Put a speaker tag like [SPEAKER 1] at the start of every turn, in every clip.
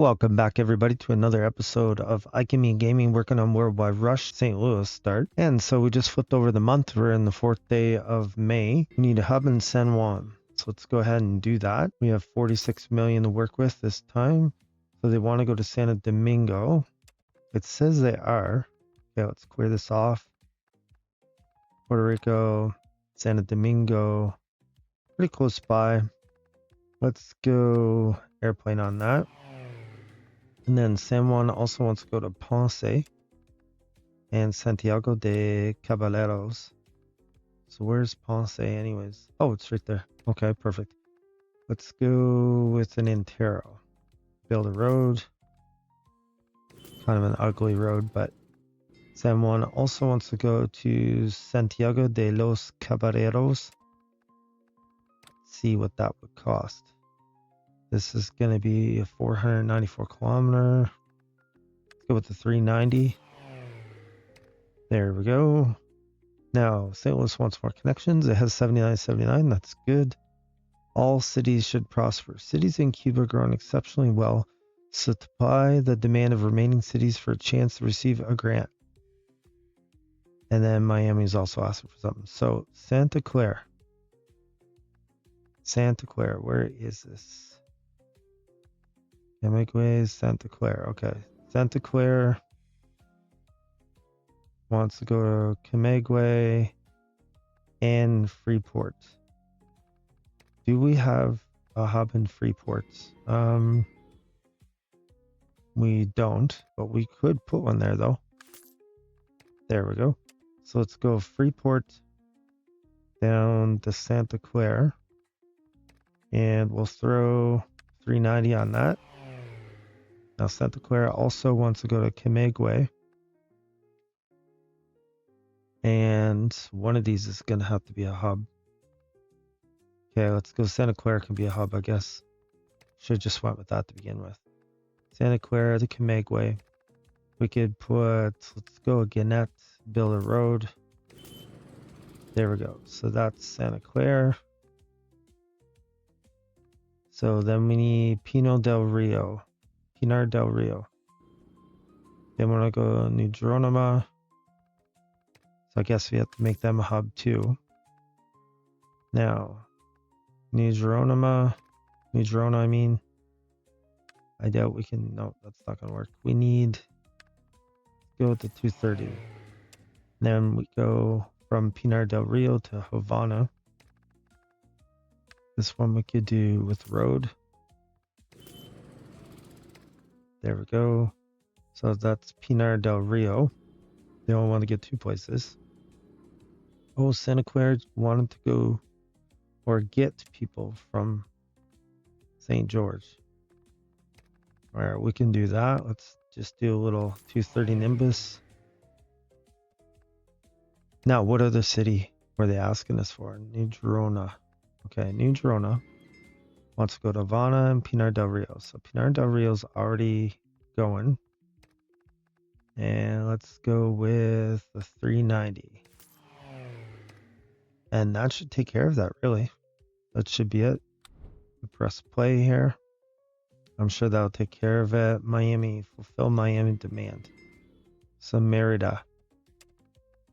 [SPEAKER 1] Welcome back, everybody, to another episode of Alchemy Gaming, working on Worldwide Rush St. Louis start. And so we just flipped over the month. We're in the 4th day of May. We need a hub in San Juan. So let's go ahead and do that. We have 46 million to work with this time. So they want to go to Santo Domingo. It says they are. Okay, let's clear this off. Puerto Rico, Santo Domingo, pretty close by. Let's go airplane on that. And then San Juan also wants to go to Ponce and Santiago de Caballeros. So where's Ponce anyways? Oh, it's right there. Okay, perfect. Let's go with an Intero. Build a road. Kind of an ugly road, but San Juan also wants to go to Santiago de los Caballeros. Let's see what that would cost. This is going to be a 494 kilometer. Let's go with the 390. There we go. Now, St. Louis wants more connections. It has 7979. That's good. All cities should prosper. Cities in Cuba are growing exceptionally well. Supply the demand of remaining cities for a chance to receive a grant. And then Miami is also asking for something. So, Santa Clara. Santa Clara. Where is this? Camagüey, Santa Clara. Okay. Santa Clara wants to go to Camagüey and Freeport. Do we have a hub in Freeport? We don't, but we could put one there though. There we go. So let's go Freeport down to Santa Clara, and we'll throw 390 on that. Now Santa Clara also wants to go to Camagüey, and one of these is going to have to be a hub. Okay, let's go. Santa Clara can be a hub, I guess. Should have just went with that to begin with. Santa Clara to Camagüey. We could put, let's go Gannett, build a road. There we go. So that's Santa Clara. So then we need Pinar del Rio. Then we want to go New Geronima. So I guess we have to make them a hub too. Now, New Gerona, I mean. I doubt we can, no, that's not going to work. We need to go with the 230. Then we go from Pinar del Rio to Havanna. This one we could do with road. There we go. So that's Pinar del Rio. They only want to get two places. Oh, Santa Clara wanted to go or get people from St. George. All right, we can do that. Let's just do a little 230 Nimbus. Now, what other city were they asking us for? New Gerona. Okay, New Gerona wants to go to Havanna and Pinar del Rio. So Pinar del Rio's already going. And let's go with the 390. And that should take care of that, really. That should be it. We press play here. I'm sure that'll take care of it. Miami, fulfill Miami demand. So Merida.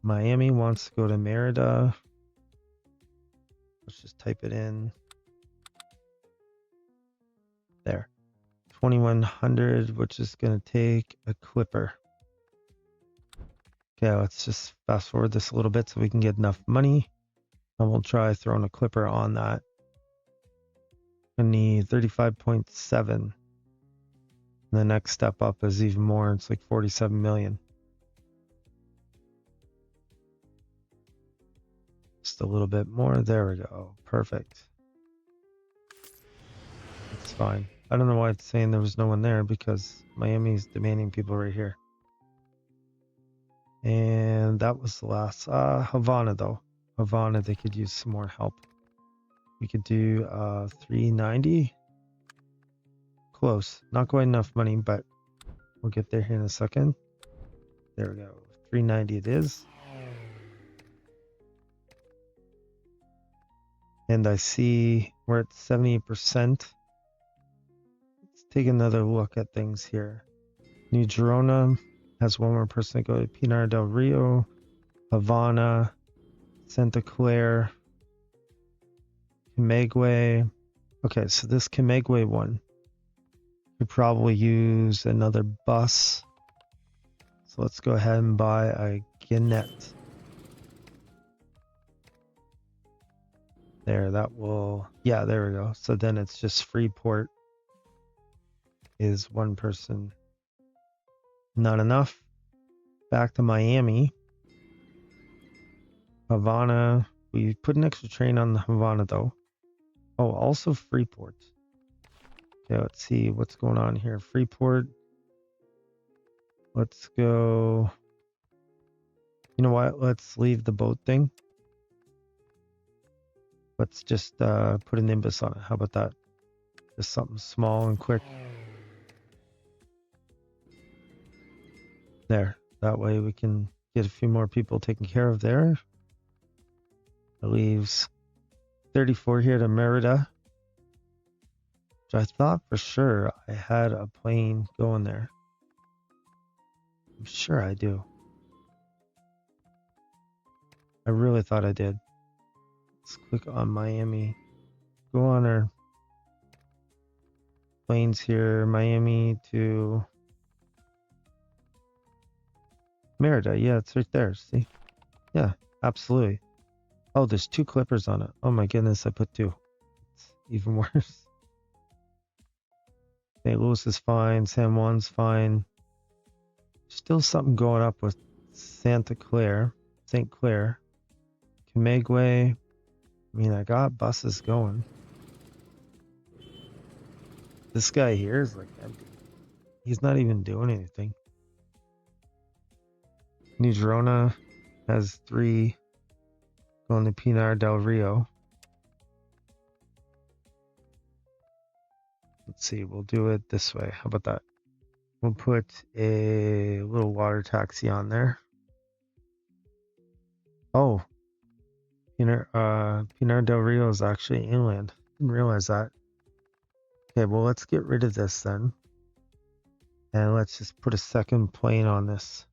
[SPEAKER 1] Miami wants to go to Merida. Let's just type it in. There. 2100, which is going to take a clipper. Okay, let's just fast forward this a little bit so we can get enough money. And we'll try throwing a clipper on that. I need 35.7. The next step up is even more. It's like 47 million. Just a little bit more. There we go. Perfect. It's fine. I don't know why it's saying there was no one there because Miami's demanding people right here. And that was the last. Havanna though. Havanna, they could use some more help. We could do 390. Close. Not quite enough money, but we'll get there here in a second. There we go. 390 it is. And I see we're at 70%. Let's take another look at things here. New Girona has one more person to go to Pinar del Rio, Havanna, Santa Clara, Camagüey. Okay, so this Camagüey one could probably use another bus. So let's go ahead and buy a Gannett. There, that will, yeah, there we go. So then it's just Freeport is one person. Not enough. Back to Miami. Havanna. We put an extra train on the Havanna though. Oh, also Freeport. Okay, let's see what's going on here. Freeport. Let's go. You know what? Let's leave the boat thing. Let's just put a Nimbus on it. How about that? Just something small and quick. There. That way we can get a few more people taken care of there. That leaves 34 here to Merida. Which I thought for sure I had a plane going there. I'm sure I do. I really thought I did. Let's click on Miami. Go on our planes here. Miami to Merida. Yeah, it's right there. See? Yeah, absolutely. Oh, there's 2 clippers on it. Oh my goodness, I put 2. It's even worse. St. Louis is fine. San Juan's fine. Still something going up with St. Clair. Camagüey. I mean, I got buses going. This guy here is like empty. He's not even doing anything. New Girona has 3 going to Pinar del Rio. Let's see, we'll do it this way. How about that? We'll put a little water taxi on there. Oh, Pinar del Rio is actually inland. Didn't realize that. Okay, well, let's get rid of this then. And let's just put a second plane on this.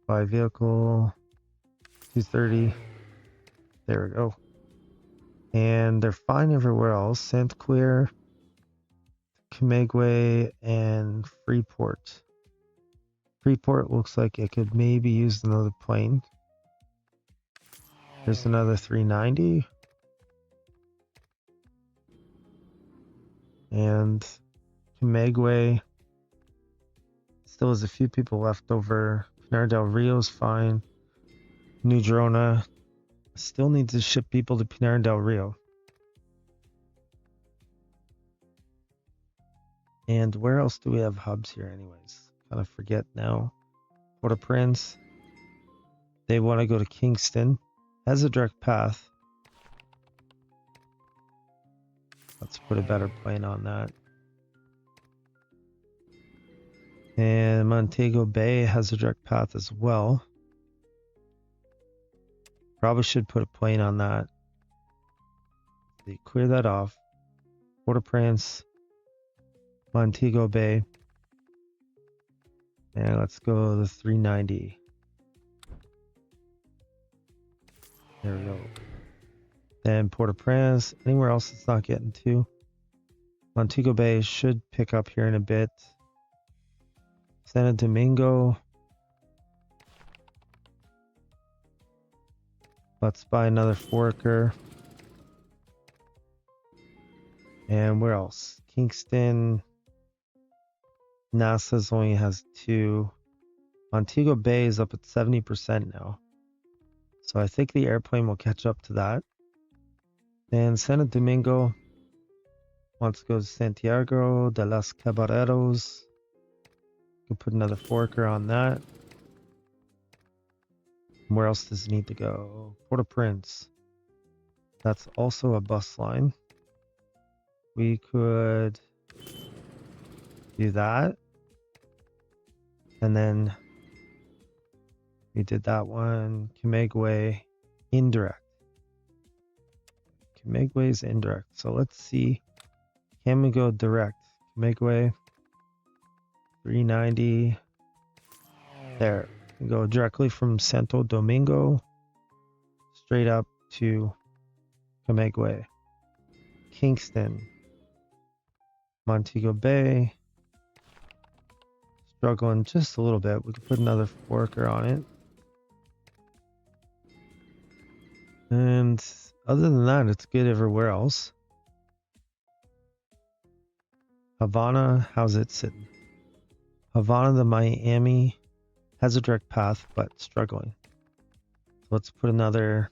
[SPEAKER 1] Buy vehicle, 230. There we go. And they're fine everywhere else. St. Clair, Camagüey, and Freeport. Freeport looks like it could maybe use another plane. There's another 390. And Camagüey still has a few people left over. Pinar del Rio's fine. New Girona still needs to ship people to Pinar del Rio. And where else do we have hubs here anyways? Kind of forget now. Port-au-Prince. They want to go to Kingston. Has a direct path. Let's put a better plane on that. And Montego Bay has a direct path as well. Probably should put a plane on that. Clear that off. Port-au-Prince. Montego Bay. And let's go the 390. There we go. Then Port-au-Prince. Anywhere else it's not getting to. Montego Bay should pick up here in a bit. Santo Domingo. Let's buy another forker. And where else? Kingston. NASA's only has 2. Montego Bay is up at 70% now. So I think the airplane will catch up to that. And Santo Domingo wants to go to Santiago de los Caballeros. Could put another forker on that. Where else does it need to go? Port-au-Prince. That's also a bus line. We could do that. And then we did that one. Camagüey, indirect. Camagüey is indirect. So let's see Can we go direct? Camagüey, 390. There. We go directly from Santo Domingo straight up to Camagüey. Kingston, Montego Bay. Struggling just a little bit. We could put another worker on it. And other than that, it's good everywhere else. Havanna, how's it sitting? Havanna to Miami has a direct path, but struggling. So let's put another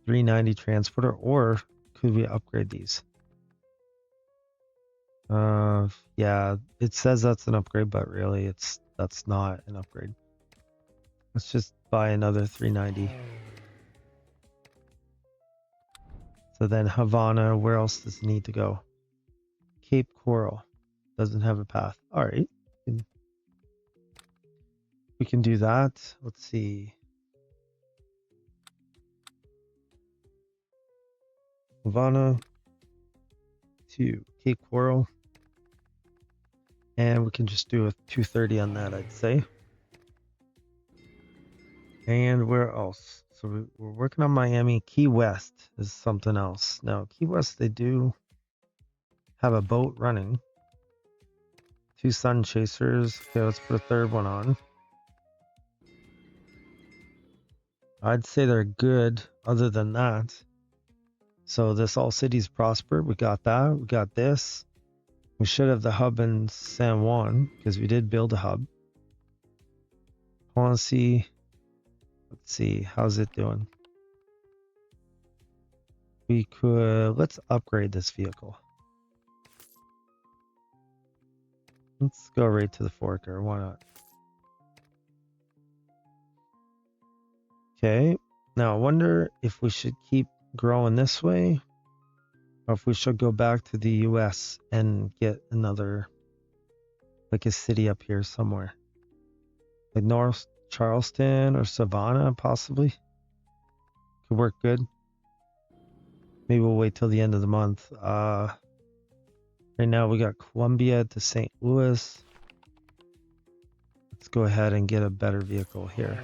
[SPEAKER 1] 390 transporter, or could we upgrade these? Yeah, it says that's an upgrade, but really that's not an upgrade. Let's just buy another 390. So then Havanna, where else does it need to go? Cape Coral doesn't have a path. All right, we can do that. Let's see. Havanna to Cape Coral. And we can just do a 230 on that, I'd say. And where else? So we're working on Miami. Key West is something else. Now, Key West, they do have a boat running. 2 Sun Chasers. Okay, let's put a third one on. I'd say they're good other than that. So this All Cities Prosper, we got that. We got this. We should have the hub in San Juan because we did build a hub. Policy. Let's see, how's it doing? We could, let's upgrade this vehicle. Let's go right to the forker, why not? Okay, now I wonder if we should keep growing this way, or if we should go back to the US and get another, like a city up here somewhere. Like North Charleston or Savannah, possibly. Could work good. Maybe we'll wait till the end of the month. Right now we got Columbia to St. Louis. Let's go ahead and get a better vehicle here.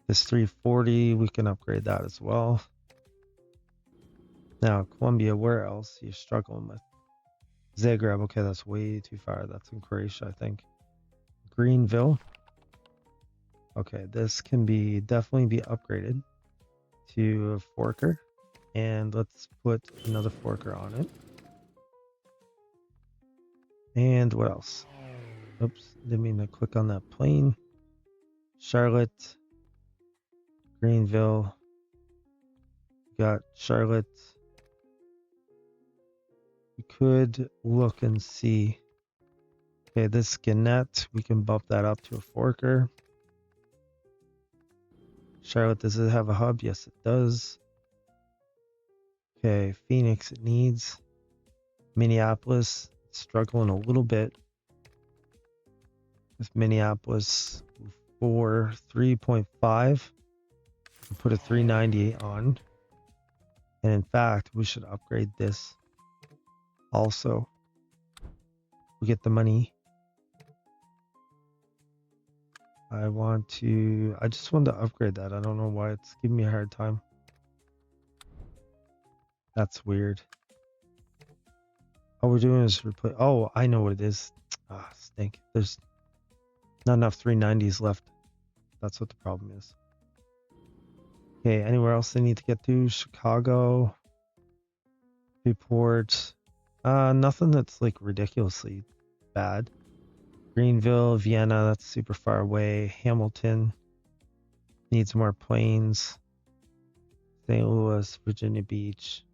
[SPEAKER 1] This 340, we can upgrade that as well. Now, Columbia, where else are you struggling with? Zagreb, okay, that's way too far. That's in Croatia, I think. Greenville. Okay, this can be definitely be upgraded to a forker. And let's put another forker on it. And what else? Oops, didn't mean to click on that plane. Charlotte, Greenville. Got Charlotte. We could look and see. Okay, this Gannett, we can bump that up to a forker. Charlotte, does it have a hub? Yes, it does. Okay, Phoenix, it needs. Minneapolis, struggling a little bit with Minneapolis for 3.5. Put a 390 on. And in fact, we should upgrade this also. We get the money. I just want to upgrade that. I don't know why it's giving me a hard time. That's weird. All we're doing is replace. Oh, I know what it is. Ah, stink. There's not enough 390s left. That's what the problem is. Okay, anywhere else they need to get to? Chicago. Report. Nothing that's like ridiculously bad. Greenville, Vienna, that's super far away. Hamilton needs more planes. St. Louis, Virginia Beach.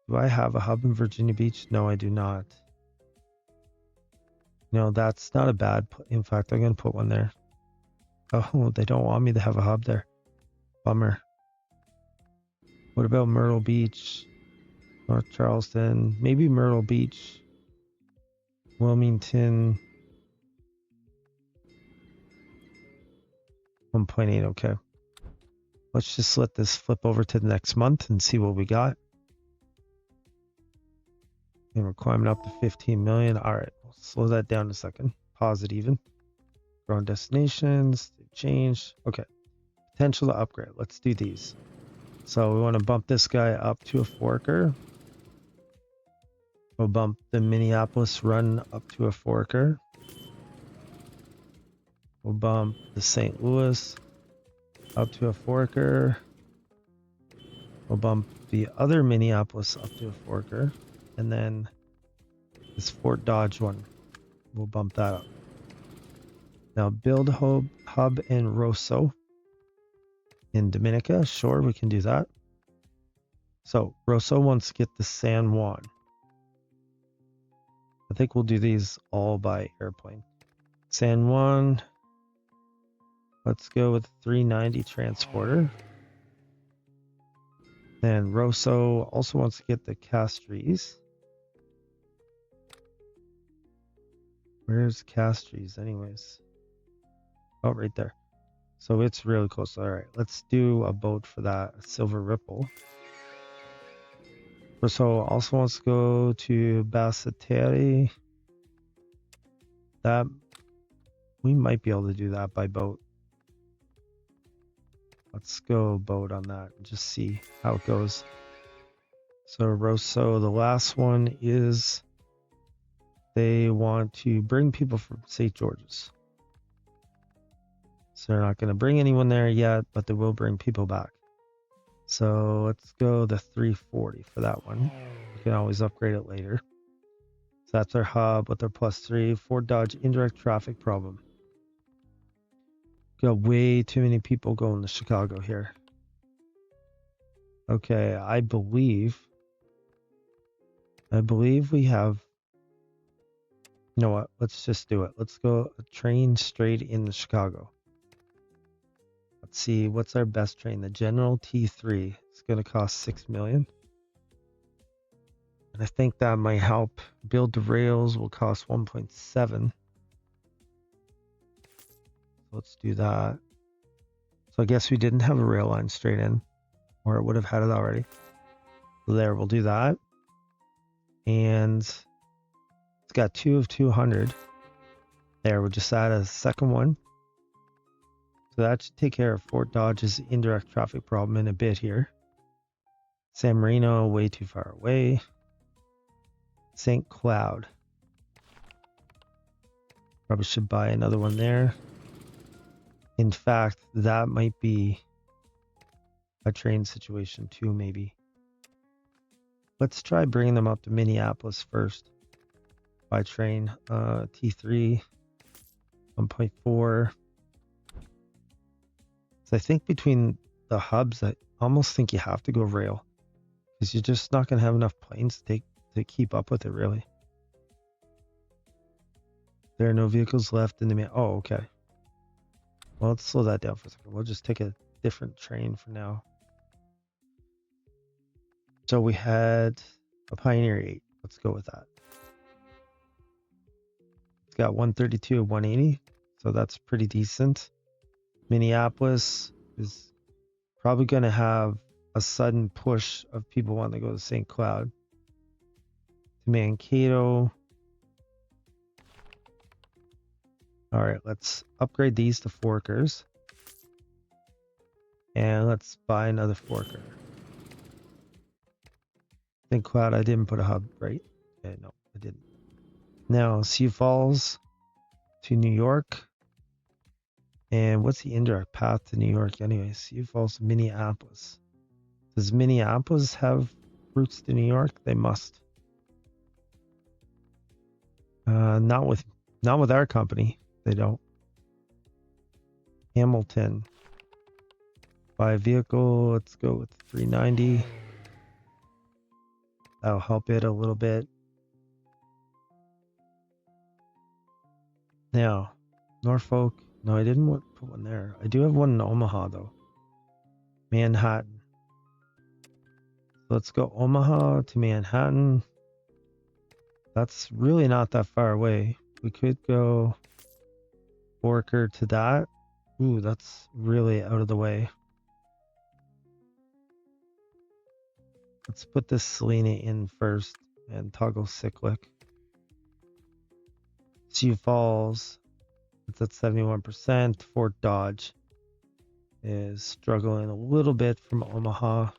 [SPEAKER 1] Do I have a hub in Virginia Beach? No, I do not. No, that's not a bad. In fact, I'm going to put one there. Oh, they don't want me to have a hub there. Bummer. What about Myrtle Beach? North Charleston? Maybe Myrtle Beach. Wilmington. 1.8, okay. Let's just let this flip over to the next month and see what we got. And we're climbing up to 15 million. All right, we'll slow that down a second. Pause it even. Growing destinations, change. Okay, potential to upgrade. Let's do these. So we want to bump this guy up to a forker. We'll bump the Minneapolis run up to a forker. We'll bump the St. Louis up to a forker. We'll bump the other Minneapolis up to a forker. And then this Fort Dodge one, we'll bump that up. Now build hub in Rosso in Dominica. Sure, we can do that. So Rosso wants to get the San Juan. I think we'll do these all by airplane. San Juan. Let's go with 390 transporter. Then Rosso also wants to get the Castries. Where's Castries anyways? Oh, right there. So it's really close. All right, let's do a boat for that. A Silver Ripple. Rosso also wants to go to Basseterre. That we might be able to do that by boat. Let's go boat on that and just see how it goes. So Rosso, the last one is they want to bring people from St. George's. So they're not going to bring anyone there yet, but they will bring people back. So let's go the 340 for that one. You can always upgrade it later. So that's our hub with our +3. Fort Dodge indirect traffic problem. Got way too many people going to Chicago here. Okay, I believe we have. You know what? Let's just do it. Let's go a train straight into Chicago. Let's see, what's our best train? The General T3. It's going to cost $6 million. And I think that might help. Build the rails will cost 1.7. Let's do that. So I guess we didn't have a rail line straight in, or it would have had it already. So there, we'll do that. And it's got 2 of 200. There, we'll just add a second one. So that should take care of Fort Dodge's indirect traffic problem in a bit here. San Marino, way too far away. St. Cloud. Probably should buy another one there. In fact, that might be a train situation too, maybe. Let's try bringing them up to Minneapolis first by train. T3, 1.4. So I think between the hubs, I almost think you have to go rail because you're just not going to have enough planes to keep up with it, really. There are no vehicles left in the... Oh, okay. Well, let's slow that down for a second. We'll just take a different train for now. So we had a Pioneer 8. Let's go with that. It's got 132 of 180. So that's pretty decent. Minneapolis is probably going to have a sudden push of people wanting to go to St. Cloud. To Mankato. All right, let's upgrade these to forkers. And let's buy another forker. St. Cloud, I didn't put a hub, right? Yeah, no, I didn't. Now, Sioux Falls to New York. And what's the indirect path to New York anyway? Sioux Falls to Minneapolis. Does Minneapolis have routes to New York? They must. Not with our company. They don't. Hamilton. Buy a vehicle. Let's go with 390. That'll help it a little bit. Now, Norfolk. No, I didn't put one there. I do have one in Omaha, though. Manhattan. Let's go Omaha to Manhattan. That's really not that far away. We could go Forker to that. Ooh, that's really out of the way. Let's put this Selena in first and toggle cyclic. Sioux Falls, it's at 71%. Fort Dodge is struggling a little bit from Omaha.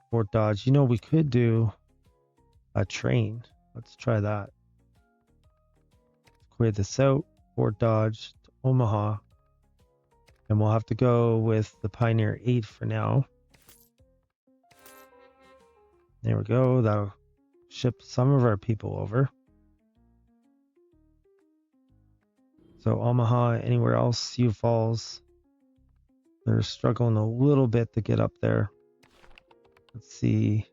[SPEAKER 1] Fort Dodge, you know, we could do a train. Let's try that. Clear this out. Fort Dodge to Omaha. And we'll have to go with the Pioneer 8 for now. There we go. That'll ship some of our people over. So Omaha, anywhere else, Sioux Falls, they're struggling a little bit to get up there. Let's see.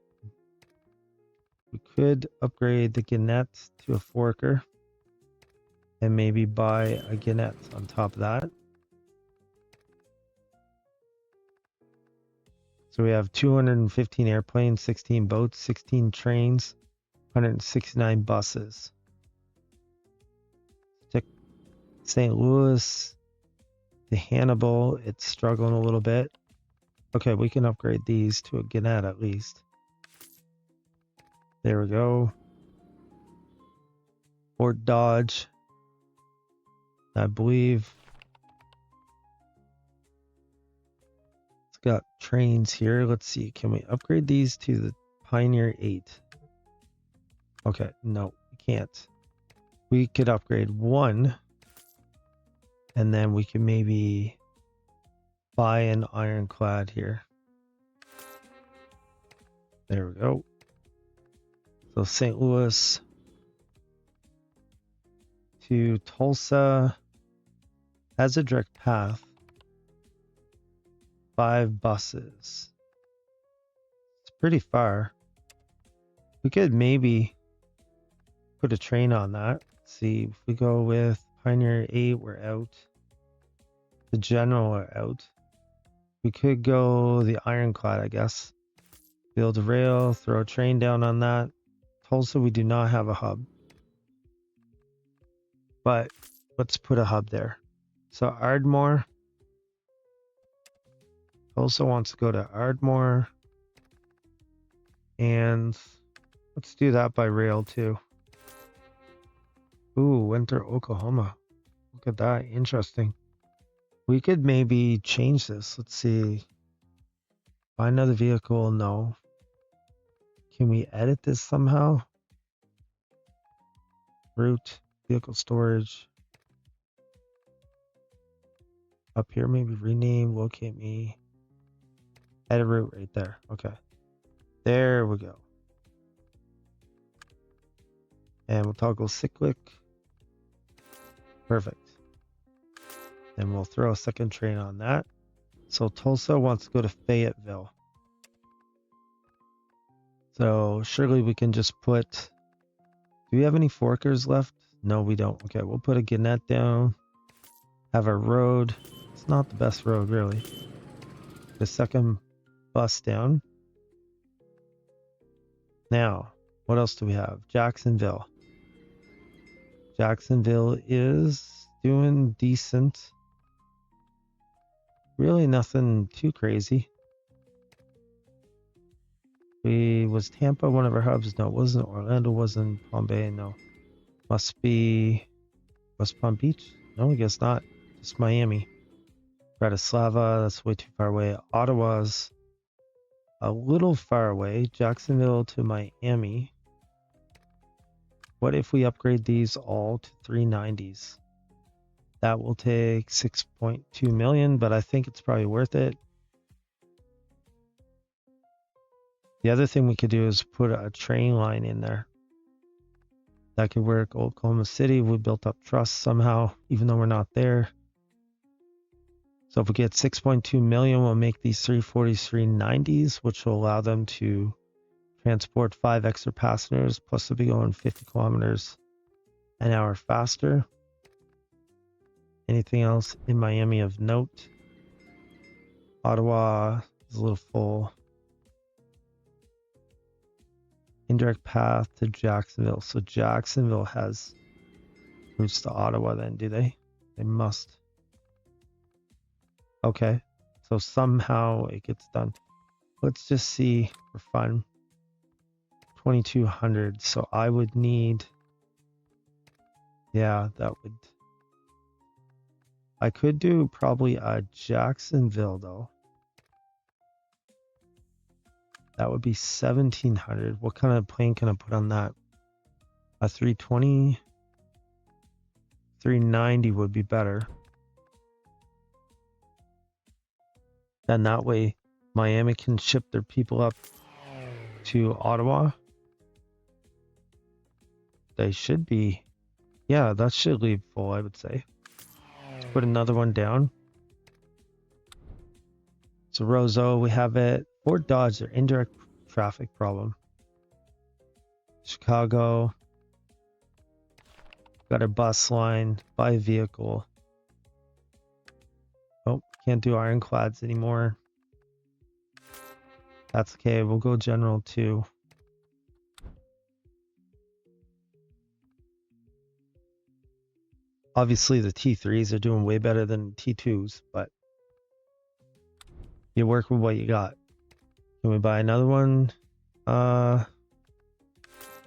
[SPEAKER 1] We could upgrade the Gannett to a Forker and maybe buy a Gannett on top of that. So we have 215 airplanes, 16 boats, 16 trains, 169 buses. Check St. Louis to Hannibal. It's struggling a little bit. Okay, we can upgrade these to a Gannett at least. There we go. Fort Dodge, I believe. It's got trains here. Let's see. Can we upgrade these to the Pioneer 8? Okay, no, we can't. We could upgrade one, and then we can maybe buy an ironclad here. There we go. So St. Louis to Tulsa has a direct path. 5 buses. It's pretty far. We could maybe put a train on that. Let's see, if we go with Pioneer 8, we're out. The General are out. We could go the Ironclad, I guess. Build a rail, throw a train down on that. Tulsa, we do not have a hub. But let's put a hub there. So Ardmore. Tulsa wants to go to Ardmore. And let's do that by rail too. Ooh, Winter, Oklahoma. Look at that. Interesting. We could maybe change this. Let's see. Buy another vehicle. No. Can we edit this somehow? Route, vehicle storage. Up here, maybe rename, locate me. Edit route right there. Okay. There we go. And we'll toggle cyclic. Perfect. And we'll throw a second train on that. So Tulsa wants to go to Fayetteville. So surely we can just put... Do we have any forkers left? No, we don't. Okay, we'll put a Gannett down. Have a road. It's not the best road, really. The second bus down. Now, what else do we have? Jacksonville. Jacksonville is doing decent. Really nothing too crazy. Was Tampa one of our hubs? No, it wasn't. Orlando wasn't. Palm Bay, no. Must be West Palm Beach? No, I guess not. Just Miami. Bratislava, that's way too far away. Ottawa's a little far away. Jacksonville to Miami. What if we upgrade these all to 390s? That will take 6.2 million, but I think it's probably worth it. The other thing we could do is put a train line in there. That could work. Oklahoma City, we built up trust somehow, even though we're not there. So if we get 6.2 million, we'll make these 340s 390s, which will allow them to transport 5 extra passengers, plus they'll be going 50 kilometers an hour faster. Anything else in Miami of note? Ottawa is a little full. Indirect path to Jacksonville. So Jacksonville has routes to Ottawa then, do they? They must. Okay. So somehow it gets done. let's just see for fun. 2200. So I would need, yeah, that would, I could do probably a Jacksonville though. That would be 1700. What kind of plane can I put on that? A 320, 390 would be better. Then that way Miami can ship their people up to Ottawa. They should be, yeah, that should leave full, I would say. Let's put another one down. So Roseau, we have it. Fort Dodge, their indirect traffic problem. Chicago, got a bus line, buy vehicle. Oh, can't do ironclads anymore. That's okay, we'll go general too. Obviously the T3s are doing way better than T2s, but you work with what you got. Can we buy another one? Yeah,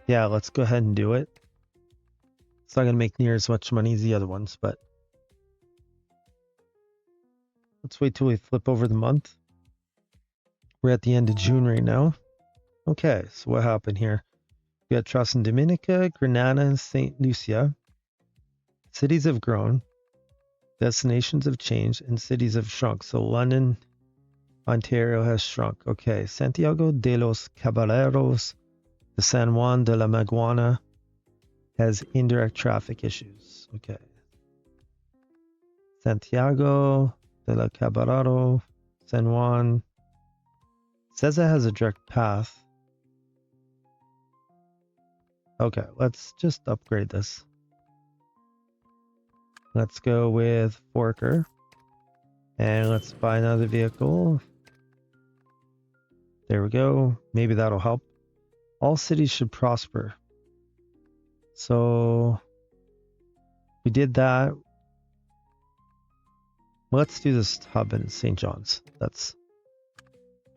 [SPEAKER 1] let's go ahead and do it. It's not gonna make near as much money as the other ones, but let's wait till we flip over the month. We're at the end of June right now. Okay, so what happened here? We got Trust in Dominica, Grenada, and St. Lucia. Cities have grown, destinations have changed, and cities have shrunk. So London, Ontario has shrunk. Okay, Santiago de los Caballeros, the San Juan de la Maguana has indirect traffic issues. Okay. Santiago de la Caballero, San Juan. Says it has a direct path. Okay, let's just upgrade this. Let's go with Forker. And let's buy another vehicle. There we go. Maybe that'll help. All cities should prosper. So we did that. Let's do this hub in St. John's. That's,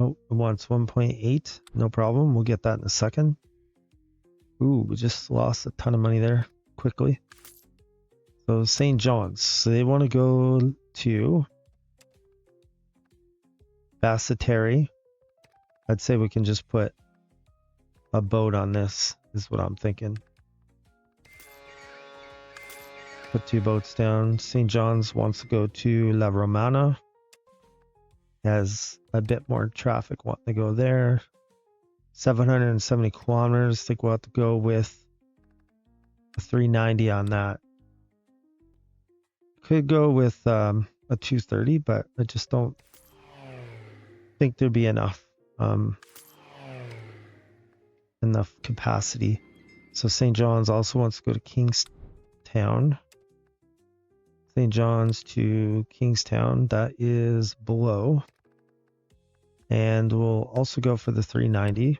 [SPEAKER 1] oh, it wants 1.8. No problem. We'll get that in a second. Ooh, we just lost a ton of money there quickly. So St. John's. So they want to go to Basseterre. I'd say we can just put a boat on this, is what I'm thinking. Put 2 boats down. St. John's wants to go to La Romana. Has a bit more traffic wanting to go there. 770 kilometers. I think we'll have to go with a 390 on that. Could go with a 230, but I just don't think there'd be enough capacity. So St. John's also wants to go to Kingstown. St. John's to Kingstown, that is below. And we'll also go for the 390.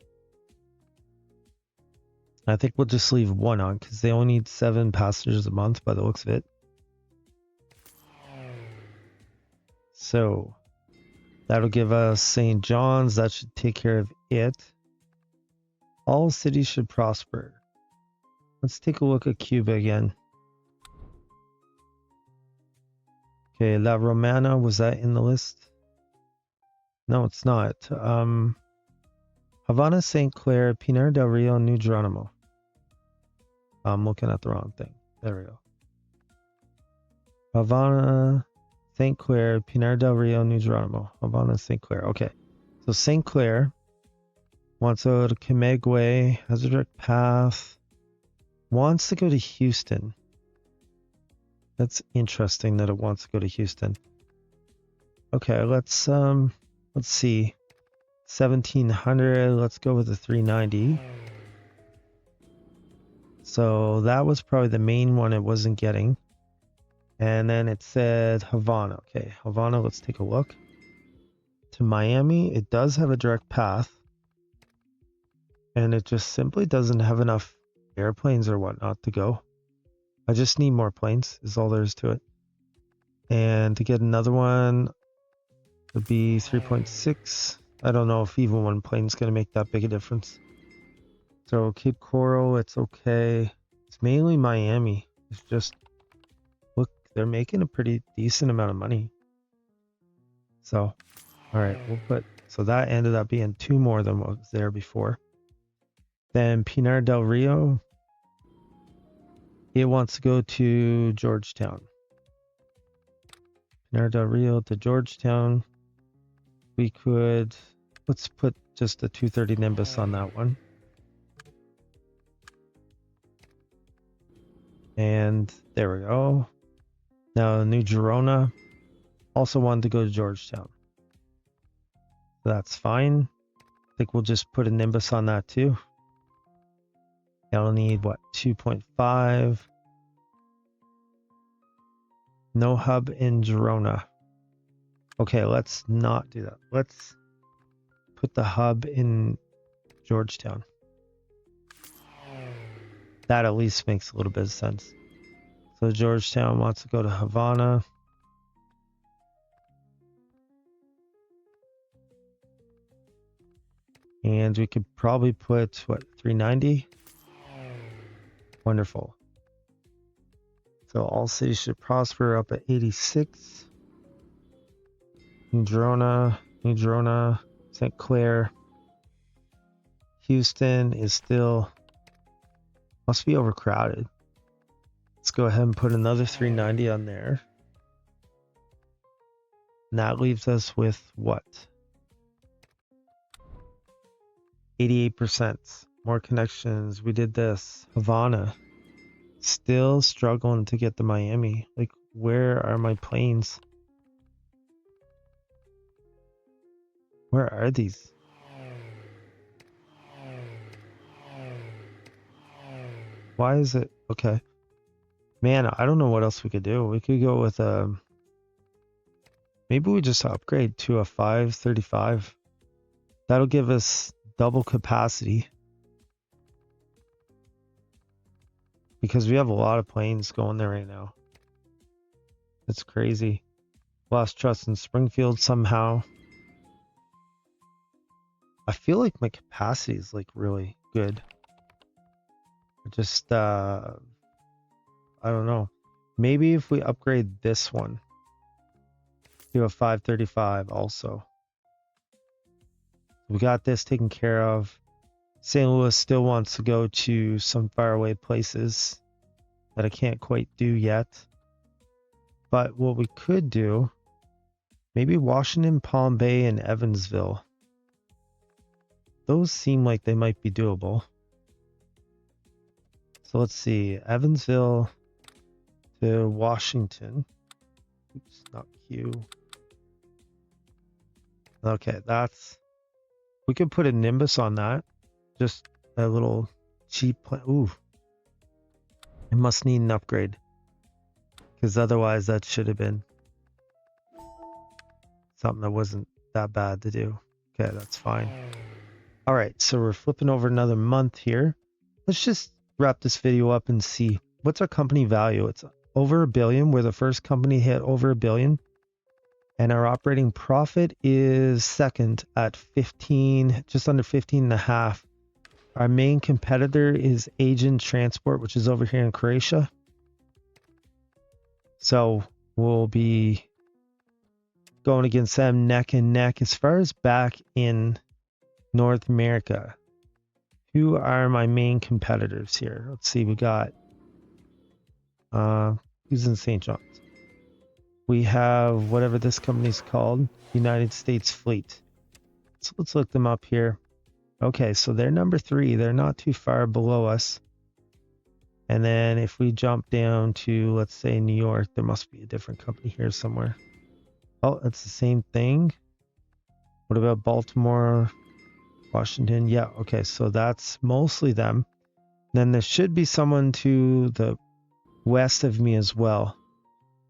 [SPEAKER 1] I think we'll just leave one on because they only need 7 passengers a month by the looks of it. So that'll give us St. John's. That should take care of it. All cities should prosper. Let's take a look at Cuba again. Okay, La Romana, was that in the list? No, it's not. Havana, St. Clair, Pinar del Rio, New Geronimo. I'm looking at the wrong thing. There we go. Havana, St. Clair, Pinar del Rio, New Geronimo. Havana, St. Clair. Okay. So St. Clair wants to go to Camagüey, has a direct path. Wants to go to Houston. That's interesting that it wants to go to Houston. Okay, let's see. 1700, let's go with the 390. So that was probably the main one it wasn't getting. And then it said Havana. Okay, Havana, let's take a look. To Miami, it does have a direct path. And it just simply doesn't have enough airplanes or whatnot to go. I just need more planes, is all there is to it. And to get another one would be 3.6. I don't know if even one plane's going to make that big a difference. So Cape Coral, it's okay. It's mainly Miami. It's just, look, they're making a pretty decent amount of money. So, all right, we'll put, so that ended up being 2 more than what was there before. Then Pinar del Rio, it wants to go to Georgetown. Pinar del Rio to Georgetown. We could, let's put just a 230 Nimbus on that one. And there we go. Now New Girona also wanted to go to Georgetown. That's fine. I think we'll just put a Nimbus on that too. I'll need what, 2.5. No hub in Girona. Okay, let's not do that. Let's put the hub in Georgetown. That at least makes a little bit of sense. So Georgetown wants to go to Havanna. And we could probably put, what, 390? Wonderful. So all cities should prosper up at 86. New Girona, St. Clair. Houston is still, must be overcrowded. Let's go ahead and put another 390 on there. And that leaves us with what? 88%. More connections. We did this. Havana. Still struggling to get to Miami. Like, where are my planes? Where are these? Why is it? Okay. Man, I don't know what else we could do. We could go with maybe we just upgrade to a 535. That'll give us double capacity. Because we have a lot of planes going there right now. It's crazy. Lost trust in Springfield somehow. I feel like my capacity is like really good. Just I don't know. Maybe if we upgrade this one to a 535 also. We got this taken care of. St. Louis still wants to go to some faraway places that I can't quite do yet. But what we could do, maybe Washington, Palm Bay, and Evansville. Those seem like they might be doable. So let's see, Evansville to Washington. Oops, not Q. Okay, that's, we could put a Nimbus on that. Just a little cheap, ooh. It must need an upgrade. Because otherwise that should have been something that wasn't that bad to do. Okay, that's fine. All right, so we're flipping over another month here. Let's just wrap this video up and see what's our company value. It's over $1 billion. We're the first company to hit over $1 billion. And our operating profit is second at 15, just under 15.5. Our main competitor is Agent Transport, which is over here in Croatia. So we'll be going against them neck and neck. As far as back in North America, who are my main competitors here? Let's see, we got who's in St. John's? We have whatever this company's called, United States Fleet. So let's look them up here. Okay, so they're number 3. They're not too far below us. And then if we jump down to, let's say, New York, there must be a different company here somewhere. Oh, it's the same thing. What about Baltimore, Washington? Yeah, okay, so that's mostly them. Then there should be someone to the west of me as well.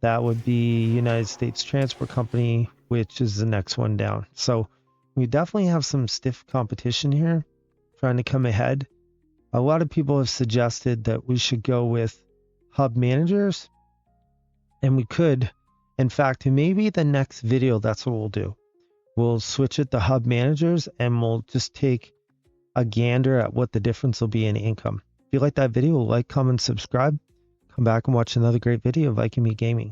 [SPEAKER 1] That would be United States Transport Company, which is the next one down. So we definitely have some stiff competition here, trying to come ahead. A lot of people have suggested that we should go with hub managers, and we could. In fact, maybe the next video, that's what we'll do. We'll switch it to hub managers and we'll just take a gander at what the difference will be in income. If you like that video, like, comment, subscribe. Come back and watch another great video of Viking Gaming.